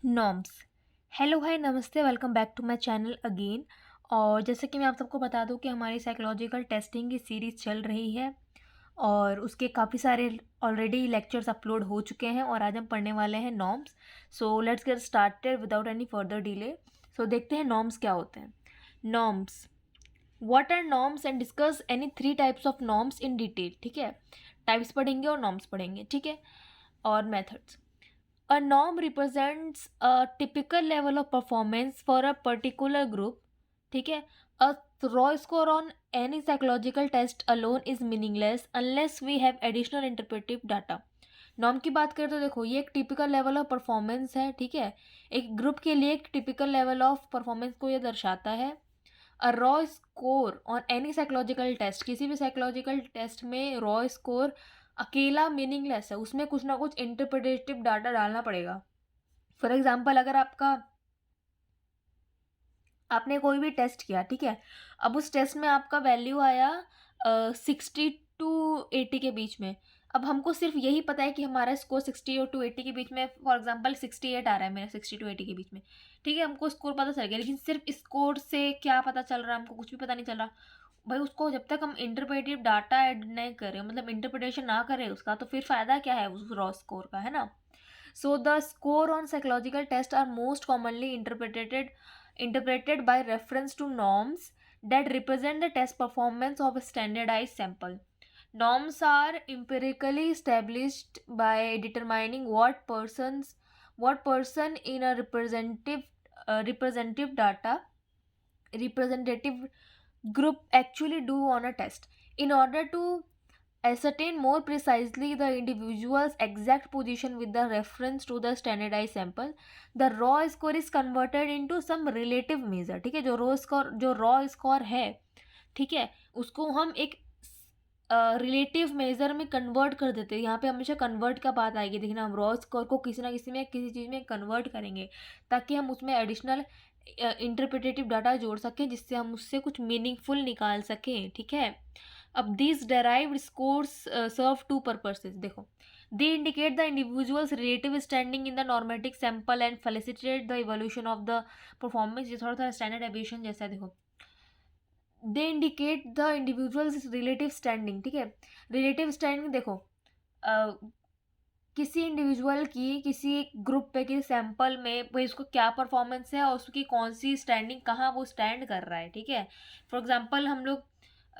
Norms. Hello, hi, नमस्ते, welcome back to my channel again. और जैसे कि मैं आप सबको बता दूं कि हमारी साइकोलॉजिकल टेस्टिंग की सीरीज़ चल रही है और उसके काफ़ी सारे ऑलरेडी लेक्चर्स अपलोड हो चुके हैं और आज हम पढ़ने वाले हैं norms. So let's get started without any further delay. So देखते हैं नॉर्म्स क्या होते हैं। Norms, what are norms and discuss any 3 types of norms in detail. ठीक है, टाइप्स पढ़ेंगे और नॉर्म्स पढ़ेंगे, ठीक है, और methods. A norm represents a typical level of performance for a particular group. ठीक है, a raw score on any psychological test alone is meaningless unless we have additional interpretive data. Norm की बात करें तो देखो, ये एक टिपिकल लेवल ऑफ परफॉर्मेंस है। ठीक है, एक ग्रुप के लिए एक टिपिकल लेवल ऑफ परफॉर्मेंस को ये दर्शाता है। A raw score on any psychological test, किसी भी साइकोलॉजिकल टेस्ट में रॉ स्कोर अकेला मीनिंगलेस है, उसमें कुछ ना कुछ इंटरप्रिटेटिव डाटा डालना पड़ेगा। फॉर एग्जाम्पल, अगर आपने कोई भी टेस्ट किया, ठीक है, अब उस टेस्ट में आपका वैल्यू आया 60 to 80 के बीच में। अब हमको सिर्फ यही पता है कि हमारा स्कोर 60 और 80 के बीच में, फॉर एग्जाम्पल 68 आ रहा है मेरा 60 to 80 के बीच में। ठीक है, हमको स्कोर पता चल गया, लेकिन सिर्फ स्कोर से क्या पता चल रहा है, हमको कुछ भी पता नहीं चल रहा। भाई, उसको जब तक हम इंटरप्रेटिव डाटा ऐड नहीं करें, मतलब इंटरप्रिटेशन ना करें उसका, तो फिर फायदा क्या है उस रॉ स्कोर का, है ना। So the score on psychological tests are most commonly interpreted by reference to norms that represent the test performance of a standardized sample. Norms are empirically established by determining what person in a representative group actually do on a test. In order to ascertain more precisely the individual's exact position with the reference to the standardized sample, the raw score is converted into some relative measure. ठीक है, जो raw score है, ठीक है, उसको हम एक relative major में कन्वर्ट कर देते हैं। यहाँ पे हमेशा कन्वर्ट का बात आएगी, देखना, हम रॉ स्कोर को किसी ना किसी में, किसी चीज़ में कन्वर्ट करेंगे ताकि हम उसमें एडिशनल इंटरप्रिटेटिव डाटा जोड़ सकें, जिससे हम उससे कुछ मीनिंगफुल निकाल सकें। ठीक है, अब this derived scores serve two purposes. देखो, they indicate the individual's relative standing in the normative sample and facilitate the evolution of the performance. ये थोड़ा सा स्टैंडर्ड एविएशन जैसा है। देखो, they indicate the individual's relative standing. ठीक है, relative standing देखो, किसी इंडिविजुअल की किसी ग्रुप पे, किसी सैंपल में भाई उसको क्या परफॉर्मेंस है और उसकी कौन सी स्टैंडिंग, कहाँ वो स्टैंड कर रहा है। ठीक है, फॉर एग्जांपल हम लोग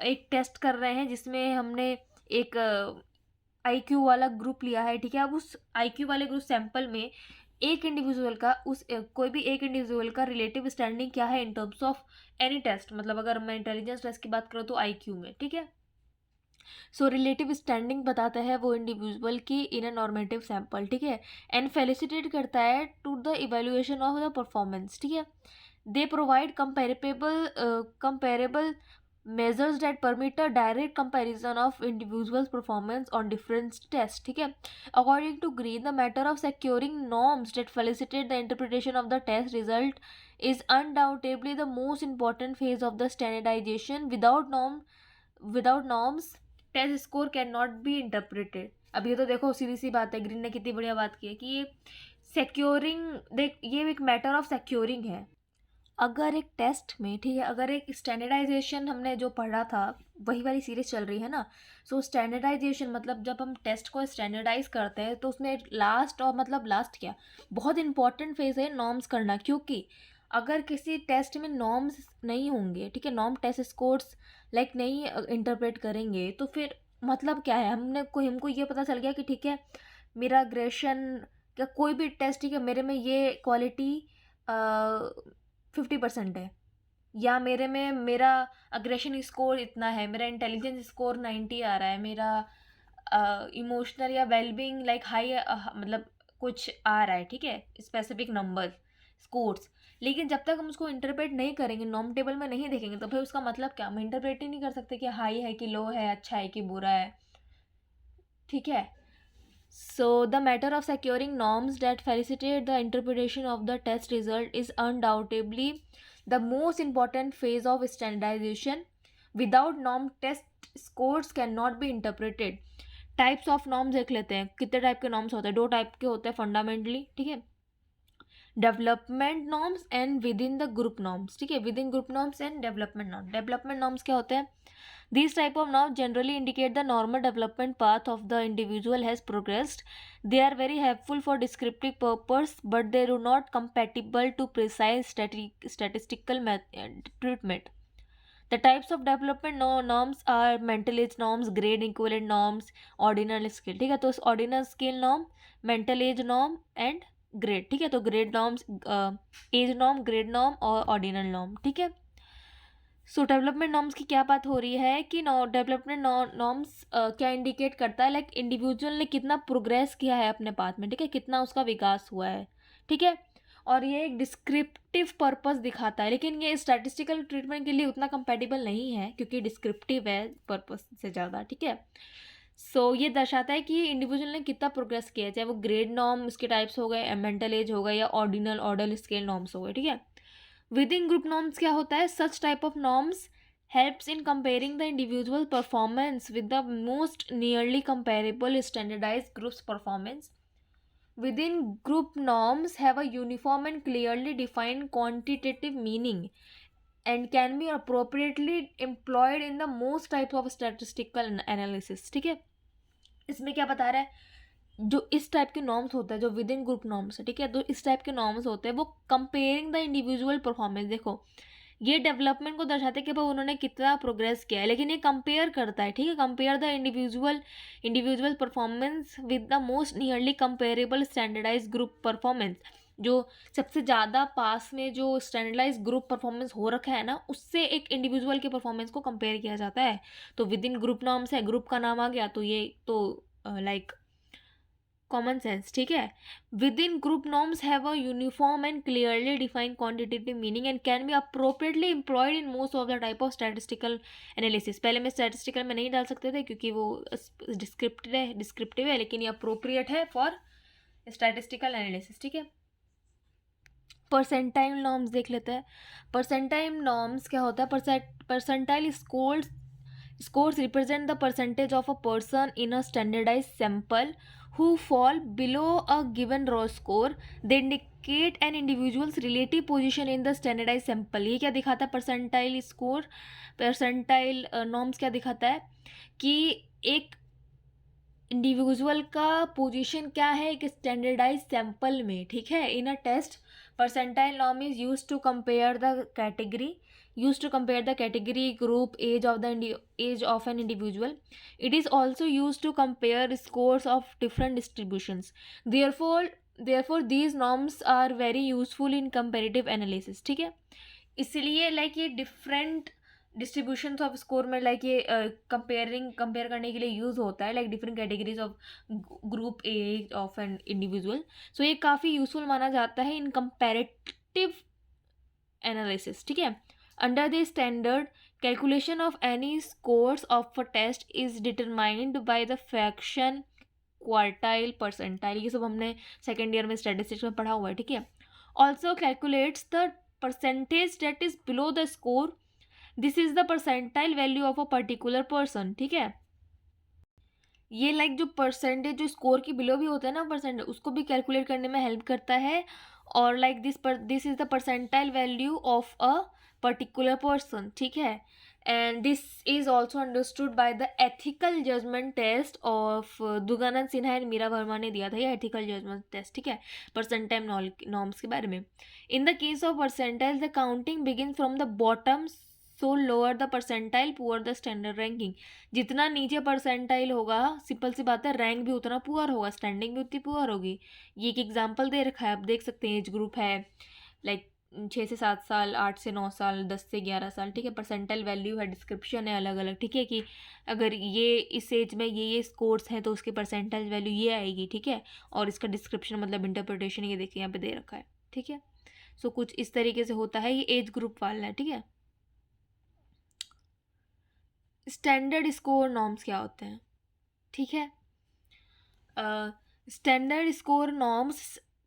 एक टेस्ट कर रहे हैं जिसमें हमने एक आईक्यू वाला ग्रुप लिया है। ठीक है, अब उस आईक्यू वाले ग्रुप सैंपल में एक इंडिविजुअल का, कोई भी एक इंडिविजुअल का रिलेटिव स्टैंडिंग क्या है in terms of any test, मतलब अगर मैं इंटेलिजेंस टेस्ट की बात करूँ तो आईक्यू में। ठीक है, सो रिलेटिव स्टैंडिंग बताता है वो इंडिविजुअल की इन अ नॉर्मेटिव सैंपल। ठीक है, एंड फैसिलिटेट करता है to the evaluation of the performance. ठीक है, they provide comparable measures that permit a direct comparison of individuals' performance on different tests. ठीक है, according to Green, the matter of securing norms that facilitate the interpretation of the test result is undoubtedly the most important phase of the standardization. Without norms, test score cannot be interpreted. अब ये तो देखो, सीधी सी बात है, green ने कितनी बढ़िया बात की है कि ये सिक्योरिंग, देख, ये एक मैटर ऑफ सिक्योरिंग है। अगर एक टेस्ट में, ठीक है, अगर एक स्टैंडर्डाइजेशन हमने जो पढ़ा था, वही वाली सीरीज चल रही है ना। सो स्टैंडर्डाइजेशन मतलब जब हम टेस्ट को स्टैंडर्डाइज करते हैं तो उसमें लास्ट, और मतलब लास्ट क्या, बहुत इंपॉर्टेंट फेज है नॉर्म्स करना। क्योंकि अगर किसी टेस्ट में नॉर्म्स नहीं होंगे, ठीक है, नॉर्म टेस्ट स्कोर्स लाइक नहीं इंटरप्रेट करेंगे, तो फिर मतलब क्या है, हमको ये पता चल गया कि ठीक है, मेरा अग्रेशन या कोई भी टेस्ट, ठीक है, मेरे में ये क्वालिटी 50% है, या मेरे में मेरा अग्रेशन स्कोर इतना है, मेरा इंटेलिजेंस स्कोर 90 आ रहा है, मेरा इमोशनल या वेलबींग लाइक हाई, मतलब कुछ आ रहा है। ठीक है, स्पेसिफिक नंबर स्कोर्स, लेकिन जब तक हम उसको इंटरप्रेट नहीं करेंगे, नॉर्म टेबल में नहीं देखेंगे, तो फिर उसका मतलब क्या, हम इंटरप्रेट ही नहीं कर सकते कि हाई है कि लो है, अच्छा है कि बुरा है। ठीक है, so the matter of securing norms that facilitate the interpretation of the test result is undoubtedly the most important phase of standardization. Without norm, test scores cannot be interpreted. Types of norms देख लेते हैं, कितने type के norms होते हैं। 2 type के होते हैं फंडामेंटली। ठीक है, development norms and with in the group norms, ठीक है, with in group norms and development norm. Development norms क्या होते हैं? These type of norms generally indicate the normal development path of the individual has progressed. They are very helpful for descriptive purpose, but they are not compatible to precise statistical treatment. The types of development norms are mental age norms, grade equivalent norms, ordinal scale, ठीक है। तो ordinal scale norm, mental age norm and grade, ठीक है। तो grade norms, age norm, grade norm और ordinal norm, ठीक है। सो development norms की क्या बात हो रही है कि डेवलपमेंट नॉर्म्स क्या इंडिकेट करता है, लाइक इंडिविजुअल ने कितना प्रोग्रेस किया है अपने पाथ में, ठीक है, कितना उसका विकास हुआ है, ठीक है। और ये एक डिस्क्रिप्टिव पर्पस दिखाता है, लेकिन ये स्टैटिस्टिकल ट्रीटमेंट के लिए उतना कंपेटेबल नहीं है क्योंकि डिस्क्रिप्टिव है पर्पस से ज़्यादा, ठीक है। सो ये दर्शाता है कि इंडिविजुअल ने कितना प्रोग्रेस किया है, चाहे वो ग्रेड नॉर्म उसके टाइप्स हो गए, मेंटल एज हो गए या ऑर्डर स्केल नॉर्म्स हो गए, ठीक है। विद इन ग्रुप नॉर्म्स क्या होता है? Such type of norms helps in comparing the individual performance with the most nearly comparable standardized group's performance. Within group norms have a uniform and clearly defined quantitative meaning and can be appropriately employed in the most types of statistical analysis, ठीक है। इसमें क्या बता रहा है? जो इस type के नॉर्म्स होते हैं, जो विद इन ग्रुप नॉर्म्स है, ठीक है, तो इस टाइप के नॉर्म्स होते हैं वो कंपेयरिंग द इंडिविजुअल परफॉर्मेंस, देखो ये डेवलपमेंट को दर्शाते हैं कि भाई उन्होंने कितना प्रोग्रेस किया है, लेकिन ये कंपेयर करता है, ठीक है, compare the individual performance with the most nearly comparable standardize group performance. जो सबसे ज़्यादा पास में जो स्टैंडर्डाइज ग्रुप परफॉर्मेंस हो रखा है ना, उससे एक इंडिविजुअल के परफॉर्मेंस को कंपेयर किया जाता है। तो विद इन ग्रुप नॉर्म्स है, ग्रुप का नाम आ गया, तो ये तो लाइक कॉमन सेंस, ठीक है। With in group norms have a uniform and clearly defined quantitative meaning and can be appropriately employed in most of the type of statistical analysis. पहले मैं स्टैटिस्टिकल में नहीं डाल सकते थे क्योंकि वो डिस्क्रिप्टिव है, लेकिन ये अप्रोप्रिएट है फॉर स्टैटिस्टिकल एनालिसिस, ठीक है। परसेंटाइल नॉर्म्स देख लेते हैं। परसेंटाइल नॉर्म्स क्या होता है? Percentile scores represent the percentage of a person in a standardized sample who fall below a given raw score. They indicate an individual's relative position in the standardized sample. ये क्या दिखाता है? Percentile score, percentile norms क्या दिखाता है कि एक individual का पोजीशन क्या है एक स्टैंडर्डाइज सैंपल में, ठीक है, in a test. Percentile norm is used to compare the category, group, age of an individual. It is also used to compare scores of different distributions. Therefore these norms are very useful in comparative analysis, ठीक है। इसलिए like ये different distribution of score में like ये compare करने के लिए use होता है, like different categories of group age of an individual. So ये काफ़ी यूजफुल माना जाता है इन कंपेरेटिव एनालिसिस, ठीक है। Under the standard calculation of any scores of a test is determined by the fraction, quartile, percentile, ये सब हमने सेकेंड ईयर में स्टैटिस्टिक्स में पढ़ा हुआ है, ठीक है। Also calculates the percentage that is below the score. This is the percentile value of a particular person, ठीक है। ये लाइक जो परसेंटेज जो स्कोर की बिलो भी होता है ना परसेंटेज, उसको भी कैलकुलेट करने में हेल्प करता है। और like this is the percentile value of a particular person, ठीक है। And this is also understood by the ethical judgement test of Durganand Sinha and Meera Verma ने दिया था ये एथिकल जजमेंट टेस्ट, ठीक है, परसेंटाइल नॉर्म्स के बारे में। In the case of percentile the counting begin from the bottom, so lower the percentile poor the standard ranking. जितना नीचे परसेंटाइल होगा, सिंपल सी बात है, रैंक भी उतना पुअर होगा, स्टैंडिंग भी उतनी पुअर होगी। ये एक एग्जांपल दे रखा है, आप देख सकते हैं। एज ग्रुप है लाइक 6 से 7 साल, 8 से 9 साल, 10 से 11 साल, ठीक है। परसेंटाइल वैल्यू है, डिस्क्रिप्शन है अलग अलग, ठीक है, कि अगर ये इस एज में ये स्कोर्स हैं तो उसकी परसेंटाइल वैल्यू ये आएगी, ठीक है। और इसका डिस्क्रिप्शन मतलब इंटरप्रिटेशन ये देखिए यहाँ पे दे रखा है, ठीक है। सो कुछ इस तरीके से होता है, ये एज ग्रुप वाला है, ठीक है। स्टैंडर्ड स्कोर नॉर्म्स क्या होते हैं, ठीक है।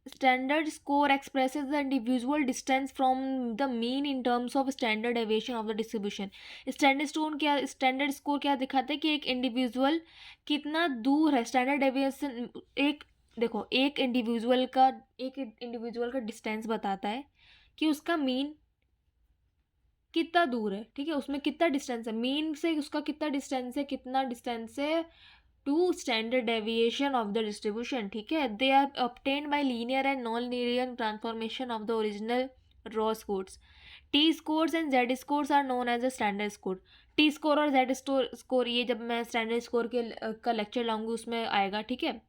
Standard score expresses the individual distance from the mean in terms of standard deviation of the distribution. Standard score क्या दिखाता है कि एक इंडिविजुअल कितना दूर है, स्टैंडर्ड डेविएशन, एक देखो एक इंडिविजुअल का डिस्टेंस बताता है कि उसका मीन कितना दूर है, ठीक है, उसमें कितना डिस्टेंस है, मीन से उसका कितना डिस्टेंस है to standard deviation of the distribution, ठीक है। They are obtained by linear and non linear transformation of the original raw scores. T scores and Z scores are known as a standard score. T score और Z score ये जब मैं standard score के का lecture लाऊंगी उसमें आएगा, ठीक है,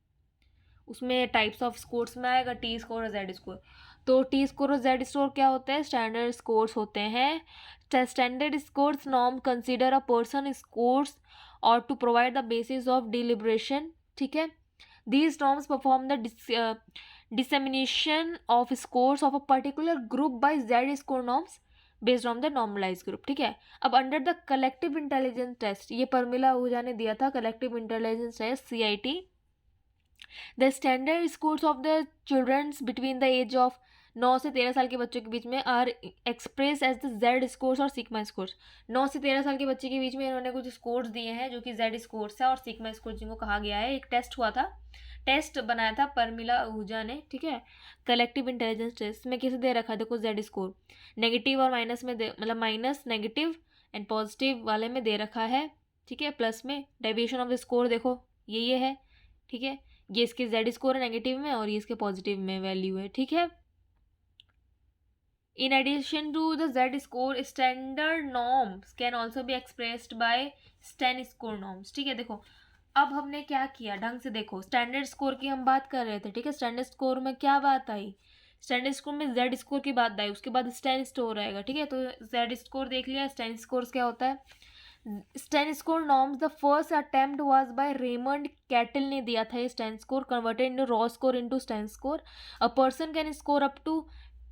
उसमें टाइप्स ऑफ स्कोर्स में आएगा टी स्कोर और जेड स्कोर। तो टी स्कोर और जेड स्कोर क्या होते हैं, स्टैंडर्ड स्कोर्स होते हैं। Standard scores norm consider a person scores और to provide the basis of deliberation, ठीक है। These norms perform the dissemination of scores of a particular group by Z score norms based on the normalized group, ठीक है। अब under the collective intelligence test, ये परमिला आहूजा ने दिया था collective intelligence test CIT, the standard scores of the childrens between the age of 9 से 13 साल के बच्चों के बीच में are express as the Z scores और सिग्मा स्कोर्स। 9 से 13 साल के बच्चे के बीच में इन्होंने कुछ स्कोर्स दिए हैं जो कि जेड स्कोर्स है और सिग्मा स्कोर्स जिनको कहा गया है। एक टेस्ट हुआ था, टेस्ट बनाया था परमिला आहूजा ने, ठीक है, कलेक्टिव इंटेलिजेंस टेस्ट में कैसे दे रखा है, देखो जेड स्कोर नेगेटिव और माइनस में मतलब माइनस, नेगेटिव एंड पॉजिटिव वाले में दे रखा है, ठीक है। प्लस में डेविएशन ऑफ द स्कोर देखो ये है, ठीक है, ये इसके जेड स्कोर है नेगेटिव में और ये इसके पॉजिटिव में वैल्यू है, ठीक है। In addition to the Z score standard norms can also be expressed by sten score norms, ठीक है। देखो अब हमने क्या किया, ढंग से देखो, स्टैंडर्ड स्कोर की हम बात कर रहे थे, ठीक है। स्टैंडर्ड स्कोर में क्या बात आई, स्टैंडर्ड स्कोर में जेड स्कोर की बात आई, उसके बाद स्टैन स्कोर आएगा, ठीक है। तो जेड स्कोर देख लिया, स्टैन स्कोर क्या होता है, sten score norms the first attempt was by Raymond Cattell ने दिया था ये sten score, converted into raw score into sten score. A person can score up to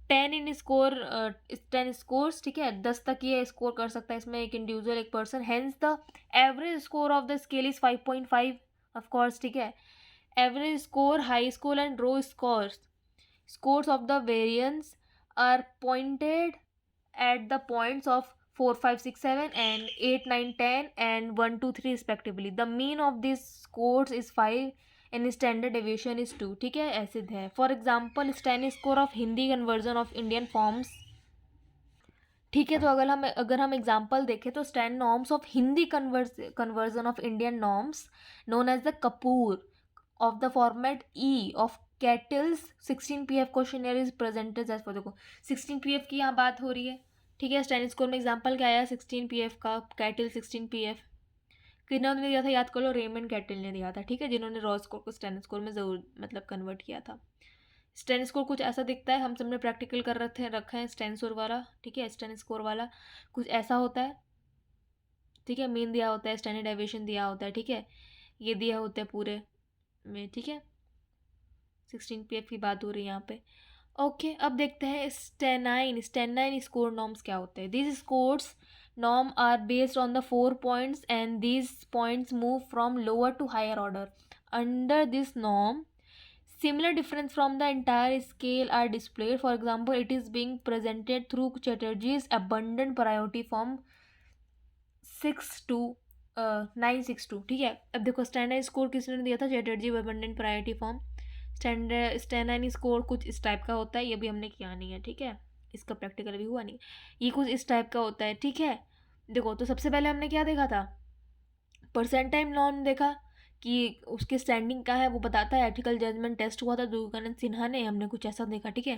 10 in score 10 scores, ठीक है, 10 तक ये स्कोर कर सकता है इसमें एक इंडिविजुअल, एक person. Hence the average score of the scale is 5.5 of course, ठीक है। Average score, high score and low scores of the variance are pointed at the points of 4, 5, 6, 7 and 8, 9, 10 and 1, 2, 3 respectively. The mean of these scores is 5 and standard deviation is 2, ठीक है, ऐसे है। For example sten score of Hindi conversion of Indian forms, ठीक है। तो अगर हम example देखें तो sten norms of Hindi conversion of Indian norms known as the Kapoor of the format E of Cattell's 16 PF questionnaire is presented as for, देखो 16 PF की यहाँ बात हो रही है, ठीक है। स्टैंड स्कोर में एग्जाम्पल क्या आया 16 PF का, कैटल 16 PF किन्होंने दिया था, याद कर लो, रेमंड कैटल ने दिया था, ठीक है, जिन्होंने रॉ स्कोर को स्टैंड स्कोर में जरूर मतलब कन्वर्ट किया था। स्टैन स्कोर कुछ ऐसा दिखता है, हम सबने प्रैक्टिकल कर रखा है स्टैन स्कोर वाला, ठीक है। स्टैन स्कोर वाला कुछ ऐसा होता है, ठीक है, मीन दिया होता है, स्टैंडर्ड डेविएशन दिया होता है, ठीक है, ये दिया होता है पूरे में, ठीक है। 16 PF की बात हो रही है यहाँ पे, ओके। अब देखते हैं स्टेनाइन स्कोर नॉर्म्स क्या होते हैं। This scores norm are based on the 4 points and this points move from lower to higher order under this norm. Similar difference from the entire scale are displayed. For example, it is being presented through Chatterjee's abundant priority form 962, ठीक है। अब देखो standard score किसने दिया था, Chatterjee abundant priority form. Standard score कुछ इस type का होता है, ये भी हमने किया नहीं है, ठीक है, इसका प्रैक्टिकल भी हुआ नहीं, ये कुछ इस टाइप का होता है, ठीक है। देखो तो सबसे पहले हमने क्या देखा था, परसेंटाइल नॉर्म देखा कि उसके स्टैंडिंग का है वो बताता है। एथिकल जजमेंट टेस्ट हुआ था दुर्गानंद सिन्हा ने, हमने कुछ ऐसा देखा, ठीक है।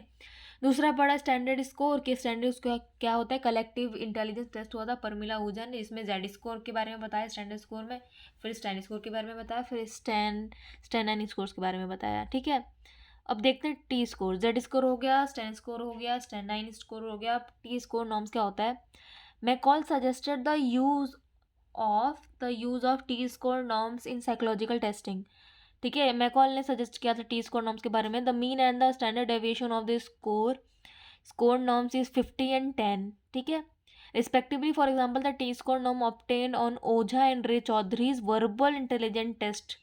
दूसरा पढ़ा स्टैंडर्ड स्कोर के, स्टैंडर्ड स्कोर क्या होता है, कलेक्टिव इंटेलिजेंस टेस्ट हुआ था परमिला आहूजा ने, इसमें जेड स्कोर के बारे में बताया स्टैंडर्ड स्कोर में, फिर स्टैंड स्कोर के बारे में बताया, फिर स्टैंड स्कोर्स के बारे में बताया, ठीक है। अब देखते हैं टी स्कोर, जेड स्कोर हो गया, स्टैंड स्कोर हो गया, स्टैंड स्कोर हो गया, टी स्कोर नॉर्म्स क्या होता है। McCall suggested the use of T score norms in psychological testing, ठीक है। मैकॉल ने सजेस्ट किया था टी स्कोर नॉर्म्स के बारे में। The mean and the standard deviation of the score norms is 50 and 10, ठीक है, respectively. For example the T score norm obtain on Ojha and रे चौधरीज वर्बल इंटेलिजेंट टेस्ट,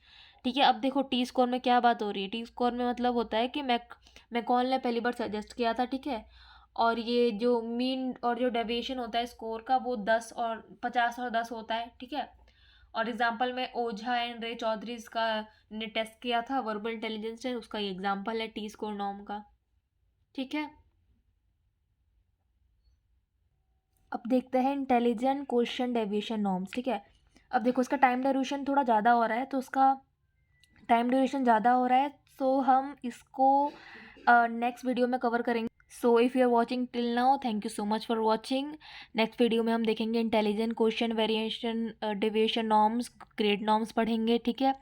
ठीक है। अब देखो टी स्कोर में क्या बात हो रही है, टी स्कोर में मतलब होता है कि मैकॉल ने पहली बार सजेस्ट किया था, ठीक है, और ये जो मीन और जो डेविएशन होता है स्कोर का वो 10 और 50 और 10 होता है, ठीक है। और एग्जाम्पल में ओझा एंड रे चौधरी का ने टेस्ट किया था वर्बल इंटेलिजेंस टेस्ट, उसका ये एग्जाम्पल है टी स्कोर नॉर्म का। ठीक है, अब देखते हैं इंटेलिजेंट क्वेश्चन डेविएशन नॉर्म्स। ठीक है, अब देखो इसका टाइम ड्यूरेशन थोड़ा ज़्यादा हो रहा है, तो उसका टाइम ड्यूरेशन ज़्यादा हो रहा है, सो हम इसको नेक्स्ट वीडियो में कवर करेंगे। So if you are watching till now, thank you so much for watching. Next video में हम देखेंगे intelligent question variation deviation norms, grade norms पढ़ेंगे। ठीक है,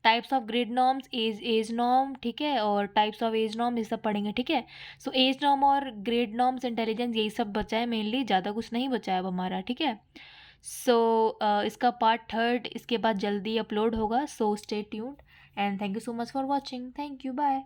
types of grade norms, age norm, ठीक है, और टाइप्स ऑफ एज नॉर्म, ये सब पढ़ेंगे। ठीक है, सो एज नॉर्म और ग्रेड नॉर्म्स, इंटेलिजेंस, यही सब बचा है मेनली, ज़्यादा कुछ नहीं बचा है अब हमारा। ठीक है, सो इसका पार्ट थर्ड इसके बाद जल्दी अपलोड होगा, so stay tuned and thank you so much for watching. Thank you, bye.